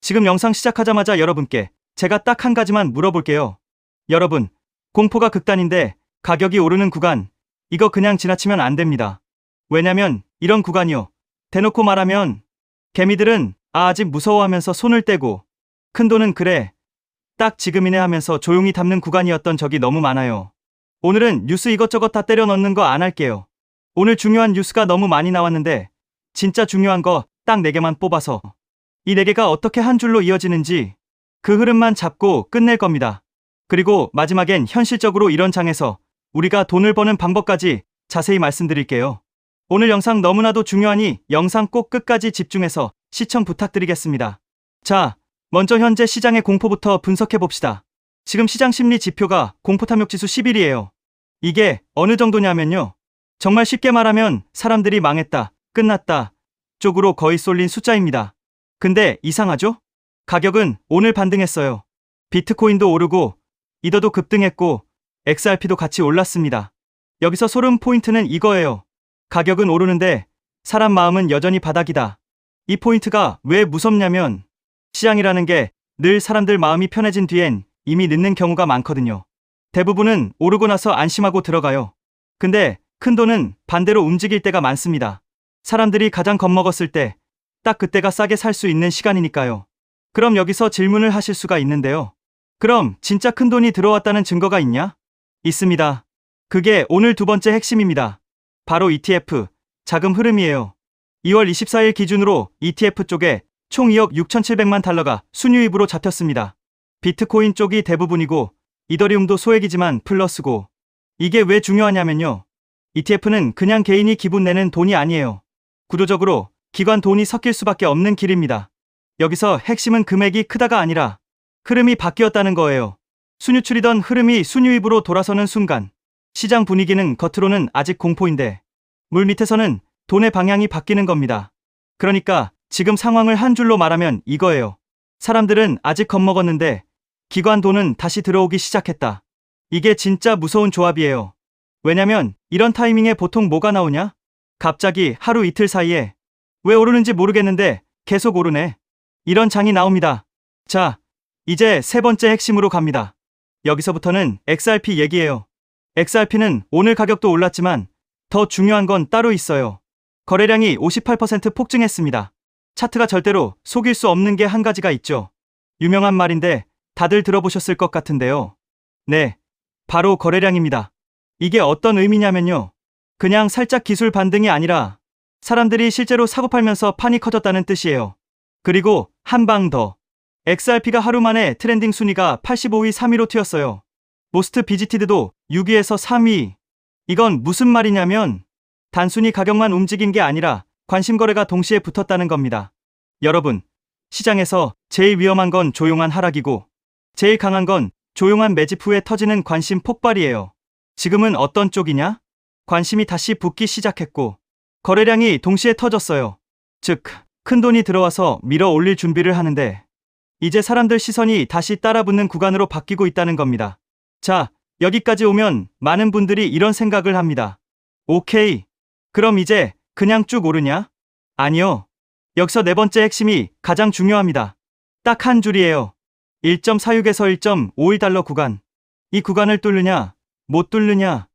지금 영상 시작하자마자 여러분께 제가 딱 한 가지만 물어볼게요. 여러분, 공포가 극단인데 가격이 오르는 구간, 이거 그냥 지나치면 안 됩니다. 왜냐면 이런 구간이요, 대놓고 말하면 개미들은 아직 무서워하면서 손을 떼고 큰돈은 그래, 딱 지금이네 하면서 조용히 담는 구간이었던 적이 너무 많아요. 오늘은 뉴스 이것저것 다 때려 넣는 거 안 할게요. 오늘 중요한 뉴스가 너무 많이 나왔는데 진짜 중요한 거 딱 4개만 뽑아서 이 4개가 어떻게 한 줄로 이어지는지 그 흐름만 잡고 끝낼 겁니다. 그리고 마지막엔 현실적으로 이런 장에서 우리가 돈을 버는 방법까지 자세히 말씀드릴게요. 오늘 영상 너무나도 중요하니 영상 꼭 끝까지 집중해서 시청 부탁드리겠습니다. 자, 먼저 현재 시장의 공포부터 분석해봅시다. 지금 시장 심리 지표가 공포탐욕지수 11이에요. 이게 어느 정도냐면요, 정말 쉽게 말하면 사람들이 망했다, 끝났다 쪽으로 거의 쏠린 숫자입니다. 근데 이상하죠? 가격은 오늘 반등했어요. 비트코인도 오르고 이더도 급등했고 XRP도 같이 올랐습니다. 여기서 소름 포인트는 이거예요. 가격은 오르는데 사람 마음은 여전히 바닥이다. 이 포인트가 왜 무섭냐면 시장이라는 게 늘 사람들 마음이 편해진 뒤엔 이미 늦는 경우가 많거든요. 대부분은 오르고 나서 안심하고 들어가요. 근데 큰돈은 반대로 움직일 때가 많습니다. 사람들이 가장 겁먹었을 때, 딱 그때가 싸게 살 수 있는 시간이니까요. 그럼 여기서 질문을 하실 수가 있는데요. 그럼 진짜 큰돈이 들어왔다는 증거가 있냐? 있습니다. 그게 오늘 두 번째 핵심입니다. 바로 ETF, 자금 흐름이에요. 2월 24일 기준으로 ETF 쪽에 총 2억 6,700만 달러가 순유입으로 잡혔습니다. 비트코인 쪽이 대부분이고 이더리움도 소액이지만 플러스고. 이게 왜 중요하냐면요, ETF는 그냥 개인이 기분 내는 돈이 아니에요. 구조적으로 기관 돈이 섞일 수밖에 없는 길입니다. 여기서 핵심은 금액이 크다가 아니라 흐름이 바뀌었다는 거예요. 순유출이던 흐름이 순유입으로 돌아서는 순간 시장 분위기는 겉으로는 아직 공포인데 물 밑에서는 돈의 방향이 바뀌는 겁니다. 그러니까 지금 상황을 한 줄로 말하면 이거예요. 사람들은 아직 겁먹었는데 기관 돈은 다시 들어오기 시작했다. 이게 진짜 무서운 조합이에요. 왜냐면 이런 타이밍에 보통 뭐가 나오냐? 갑자기 하루 이틀 사이에 왜 오르는지 모르겠는데 계속 오르네, 이런 장이 나옵니다. 자, 이제 세 번째 핵심으로 갑니다. 여기서부터는 XRP 얘기예요. XRP는 오늘 가격도 올랐지만 더 중요한 건 따로 있어요. 거래량이 58% 폭증했습니다. 차트가 절대로 속일 수 없는 게 한 가지가 있죠. 유명한 말인데 다들 들어보셨을 것 같은데요. 네, 바로 거래량입니다. 이게 어떤 의미냐면요, 그냥 살짝 기술 반등이 아니라 사람들이 실제로 사고 팔면서 판이 커졌다는 뜻이에요. 그리고 한 방 더, XRP가 하루 만에 트렌딩 순위가 85위 3위로 튀었어요. 모스트 비지티드도 6위에서 3위. 이건 무슨 말이냐면 단순히 가격만 움직인 게 아니라 관심 거래가 동시에 붙었다는 겁니다. 여러분, 시장에서 제일 위험한 건 조용한 하락이고 제일 강한 건 조용한 매집 후에 터지는 관심 폭발이에요. 지금은 어떤 쪽이냐? 관심이 다시 붙기 시작했고 거래량이 동시에 터졌어요. 즉, 큰돈이 들어와서 밀어 올릴 준비를 하는데 이제 사람들 시선이 다시 따라붙는 구간으로 바뀌고 있다는 겁니다. 자, 여기까지 오면 많은 분들이 이런 생각을 합니다. 오케이, 그럼 이제 그냥 쭉 오르냐? 아니요. 여기서 네 번째 핵심이 가장 중요합니다. 딱 한 줄이에요. 1.46에서 1.51달러 구간. 이 구간을 뚫느냐, 못 뚫느냐.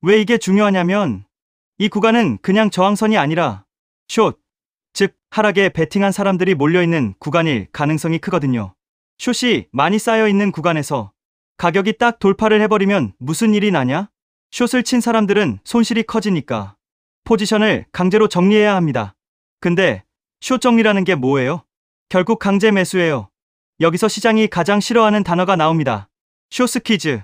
왜 이게 중요하냐면 이 구간은 그냥 저항선이 아니라 숏, 즉 하락에 베팅한 사람들이 몰려있는 구간일 가능성이 크거든요. 숏이 많이 쌓여있는 구간에서 가격이 딱 돌파를 해버리면 무슨 일이 나냐? 숏을 친 사람들은 손실이 커지니까 포지션을 강제로 정리해야 합니다. 근데 숏 정리라는 게 뭐예요? 결국 강제 매수예요. 여기서 시장이 가장 싫어하는 단어가 나옵니다. 숏 스퀴즈.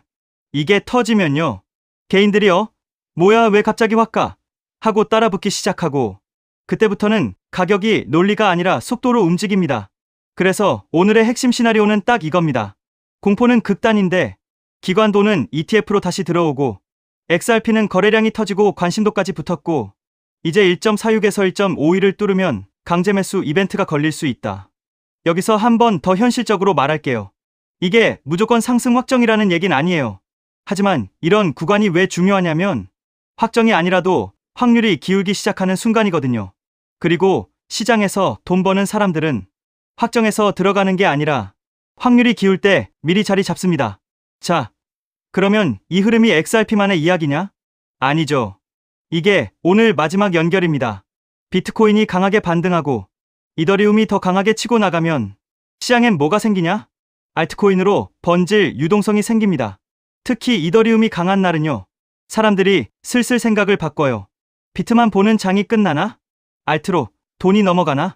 이게 터지면요, 개인들이요, 뭐야 왜 갑자기 확 가? 하고 따라붙기 시작하고 그때부터는 가격이 논리가 아니라 속도로 움직입니다. 그래서 오늘의 핵심 시나리오는 딱 이겁니다. 공포는 극단인데 기관 돈은 ETF로 다시 들어오고 XRP는 거래량이 터지고 관심도까지 붙었고 이제 1.46에서 1.51을 뚫으면 강제 매수 이벤트가 걸릴 수 있다. 여기서 한 번 더 현실적으로 말할게요. 이게 무조건 상승 확정이라는 얘긴 아니에요. 하지만 이런 구간이 왜 중요하냐면 확정이 아니라도 확률이 기울기 시작하는 순간이거든요. 그리고 시장에서 돈 버는 사람들은 확정해서 들어가는 게 아니라 확률이 기울 때 미리 자리 잡습니다. 자, 그러면 이 흐름이 XRP만의 이야기냐? 아니죠. 이게 오늘 마지막 연결입니다. 비트코인이 강하게 반등하고 이더리움이 더 강하게 치고 나가면 시장엔 뭐가 생기냐? 알트코인으로 번질 유동성이 생깁니다. 특히 이더리움이 강한 날은요. 사람들이 슬슬 생각을 바꿔요. 비트만 보는 장이 끝나나? 알트로 돈이 넘어가나?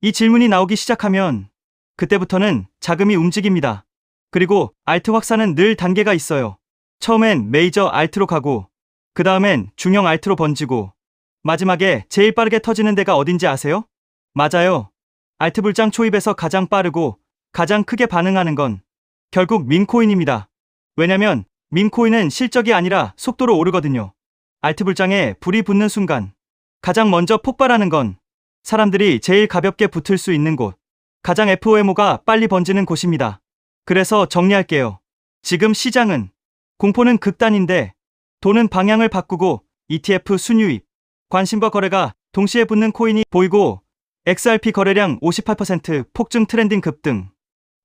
이 질문이 나오기 시작하면 그때부터는 자금이 움직입니다. 그리고 알트 확산은 늘 단계가 있어요. 처음엔 메이저 알트로 가고 그 다음엔 중형 알트로 번지고 마지막에 제일 빠르게 터지는 데가 어딘지 아세요? 맞아요. 알트 불장 초입에서 가장 빠르고 가장 크게 반응하는 건 결국 밈코인입니다. 왜냐면 밈코인은 실적이 아니라 속도로 오르거든요. 알트 불장에 불이 붙는 순간 가장 먼저 폭발하는 건 사람들이 제일 가볍게 붙을 수 있는 곳, 가장 FOMO가 빨리 번지는 곳입니다. 그래서 정리할게요. 지금 시장은 공포는 극단인데 돈은 방향을 바꾸고 ETF 순유입, 관심과 거래가 동시에 붙는 코인이 보이고 XRP 거래량 58% 폭증 트렌딩 급등,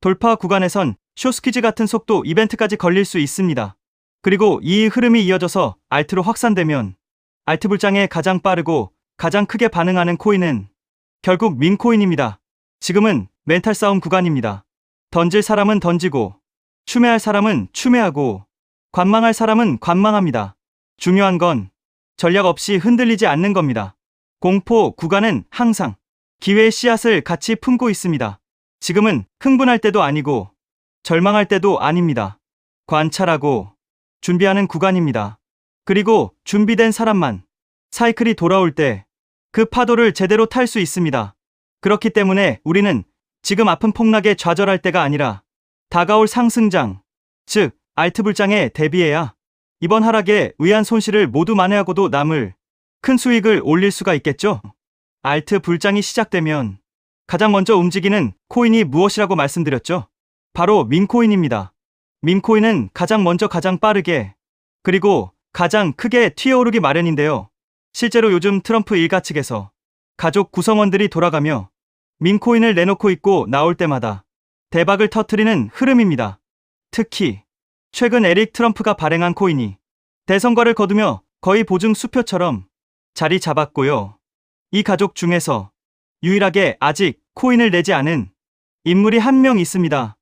돌파 구간에선 쇼스퀴즈 같은 속도 이벤트까지 걸릴 수 있습니다. 그리고 이 흐름이 이어져서 알트로 확산되면 알트 불장에 가장 빠르고 가장 크게 반응하는 코인은 결국 밈코인입니다. 지금은 멘탈 싸움 구간입니다. 던질 사람은 던지고 추매할 사람은 추매하고 관망할 사람은 관망합니다. 중요한 건 전략 없이 흔들리지 않는 겁니다. 공포 구간은 항상 기회의 씨앗을 같이 품고 있습니다. 지금은 흥분할 때도 아니고 절망할 때도 아닙니다. 관찰하고 준비하는 구간입니다. 그리고 준비된 사람만 사이클이 돌아올 때 그 파도를 제대로 탈 수 있습니다. 그렇기 때문에 우리는 지금 아픈 폭락에 좌절할 때가 아니라 다가올 상승장, 즉 알트 불장에 대비해야 이번 하락에 의한 손실을 모두 만회하고도 남을 큰 수익을 올릴 수가 있겠죠. 알트 불장이 시작되면 가장 먼저 움직이는 코인이 무엇이라고 말씀드렸죠? 바로 밈코인입니다. 밈코인은 가장 먼저 가장 빠르게 그리고 가장 크게 튀어오르기 마련인데요. 실제로 요즘 트럼프 일가 측에서 가족 구성원들이 돌아가며 밈코인을 내놓고 있고 나올 때마다 대박을 터뜨리는 흐름입니다. 특히 최근 에릭 트럼프가 발행한 코인이 대성과를 거두며 거의 보증 수표처럼 자리 잡았고요. 이 가족 중에서 유일하게 아직 코인을 내지 않은 인물이 한 명 있습니다.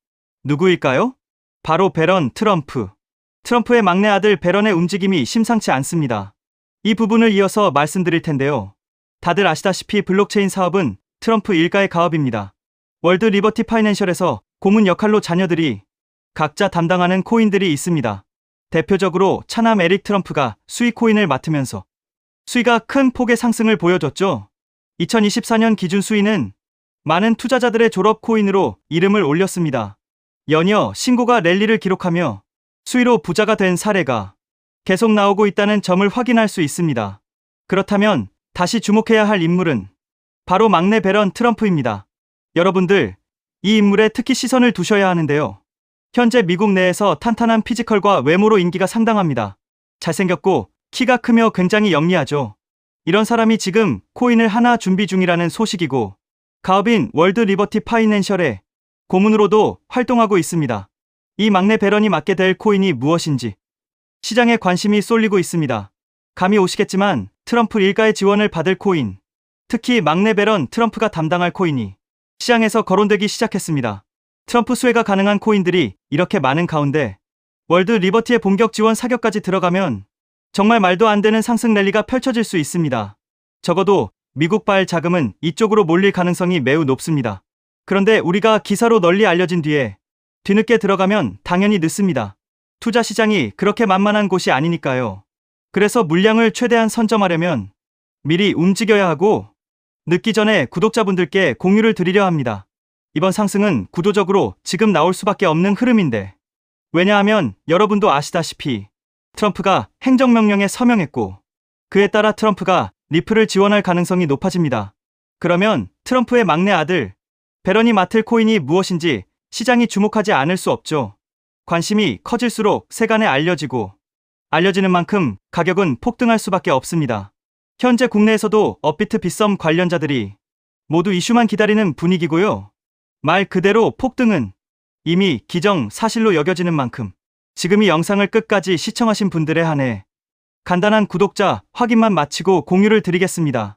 누구일까요? 바로 배런 트럼프. 트럼프의 막내 아들 배런의 움직임이 심상치 않습니다. 이 부분을 이어서 말씀드릴 텐데요. 다들 아시다시피 블록체인 사업은 트럼프 일가의 가업입니다. 월드 리버티 파이낸셜에서 고문 역할로 자녀들이 각자 담당하는 코인들이 있습니다. 대표적으로 차남 에릭 트럼프가 수익 코인을 맡으면서 수위가 큰 폭의 상승을 보여줬죠. 2024년 기준 수위는 많은 투자자들의 졸업 코인으로 이름을 올렸습니다. 연이어 신고가 랠리를 기록하며 수위로 부자가 된 사례가 계속 나오고 있다는 점을 확인할 수 있습니다. 그렇다면 다시 주목해야 할 인물은 바로 막내 배런 트럼프입니다. 여러분들, 이 인물에 특히 시선을 두셔야 하는데요. 현재 미국 내에서 탄탄한 피지컬과 외모로 인기가 상당합니다. 잘생겼고 키가 크며 굉장히 영리하죠. 이런 사람이 지금 코인을 하나 준비 중이라는 소식이고 가업인 월드 리버티 파이낸셜의 고문으로도 활동하고 있습니다. 이 막내 배런이 맡게 될 코인이 무엇인지 시장에 관심이 쏠리고 있습니다. 감이 오시겠지만 트럼프 일가의 지원을 받을 코인, 특히 막내 배런 트럼프가 담당할 코인이 시장에서 거론되기 시작했습니다. 트럼프 수혜가 가능한 코인들이 이렇게 많은 가운데 월드 리버티의 본격 지원 사격까지 들어가면 정말 말도 안 되는 상승 랠리가 펼쳐질 수 있습니다. 적어도 미국발 자금은 이쪽으로 몰릴 가능성이 매우 높습니다. 그런데 우리가 기사로 널리 알려진 뒤에 뒤늦게 들어가면 당연히 늦습니다. 투자 시장이 그렇게 만만한 곳이 아니니까요. 그래서 물량을 최대한 선점하려면 미리 움직여야 하고 늦기 전에 구독자분들께 공유를 드리려 합니다. 이번 상승은 구조적으로 지금 나올 수밖에 없는 흐름인데 왜냐하면 여러분도 아시다시피 트럼프가 행정명령에 서명했고 그에 따라 트럼프가 리플을 지원할 가능성이 높아집니다. 그러면 트럼프의 막내 아들 배런이 맡을 코인이 무엇인지 시장이 주목하지 않을 수 없죠. 관심이 커질수록 세간에 알려지는 만큼 가격은 폭등할 수밖에 없습니다. 현재 국내에서도 업비트 빗썸 관련자들이 모두 이슈만 기다리는 분위기고요. 말 그대로 폭등은 이미 기정사실로 여겨지는 만큼 지금 이 영상을 끝까지 시청하신 분들에 한해 간단한 구독자 확인만 마치고 공유를 드리겠습니다.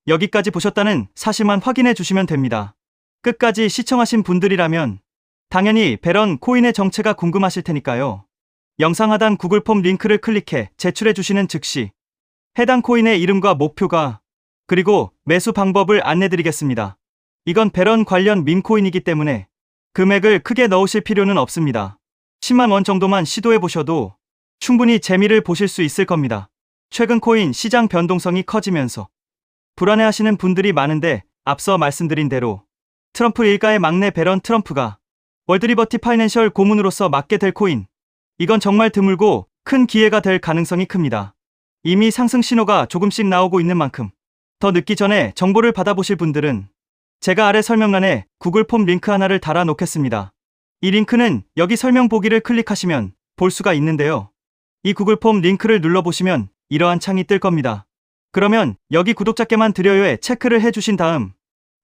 여기까지 보셨다는 사실만 확인해 주시면 됩니다. 끝까지 시청하신 분들이라면 당연히 베런 코인의 정체가 궁금하실 테니까요. 영상 하단 구글 폼 링크를 클릭해 제출해 주시는 즉시 해당 코인의 이름과 목표가 그리고 매수 방법을 안내 드리겠습니다. 이건 베런 관련 밈코인이기 때문에 금액을 크게 넣으실 필요는 없습니다. 10만 원 정도만 시도해 보셔도 충분히 재미를 보실 수 있을 겁니다. 최근 코인 시장 변동성이 커지면서 불안해하시는 분들이 많은데 앞서 말씀드린 대로 트럼프 일가의 막내 베런 트럼프가 월드리버티 파이낸셜 고문으로서 맡게 될 코인, 이건 정말 드물고 큰 기회가 될 가능성이 큽니다. 이미 상승 신호가 조금씩 나오고 있는 만큼 더 늦기 전에 정보를 받아보실 분들은 제가 아래 설명란에 구글 폼 링크 하나를 달아 놓겠습니다. 이 링크는 여기 설명 보기를 클릭하시면 볼 수가 있는데요. 이 구글 폼 링크를 눌러보시면 이러한 창이 뜰 겁니다. 그러면 여기 구독자께만 드려요에 체크를 해주신 다음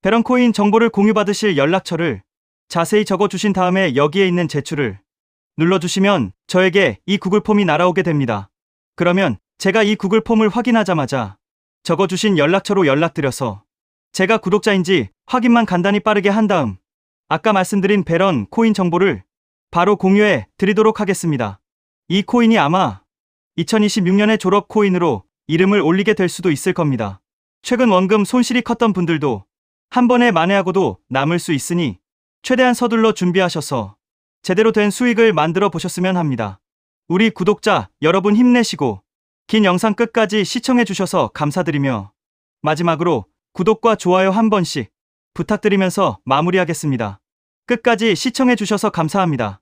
베런 코인 정보를 공유받으실 연락처를 자세히 적어주신 다음에 여기에 있는 제출을 눌러주시면 저에게 이 구글 폼이 날아오게 됩니다. 그러면 제가 이 구글 폼을 확인하자마자 적어주신 연락처로 연락드려서 제가 구독자인지 확인만 간단히 빠르게 한 다음 아까 말씀드린 베런 코인 정보를 바로 공유해 드리도록 하겠습니다. 이 코인이 아마 2026년에 졸업 코인으로 이름을 올리게 될 수도 있을 겁니다. 최근 원금 손실이 컸던 분들도 한 번에 만회하고도 남을 수 있으니 최대한 서둘러 준비하셔서 제대로 된 수익을 만들어 보셨으면 합니다. 우리 구독자 여러분 힘내시고 긴 영상 끝까지 시청해 주셔서 감사드리며 마지막으로 구독과 좋아요 한 번씩 부탁드리면서 마무리하겠습니다. 끝까지 시청해 주셔서 감사합니다.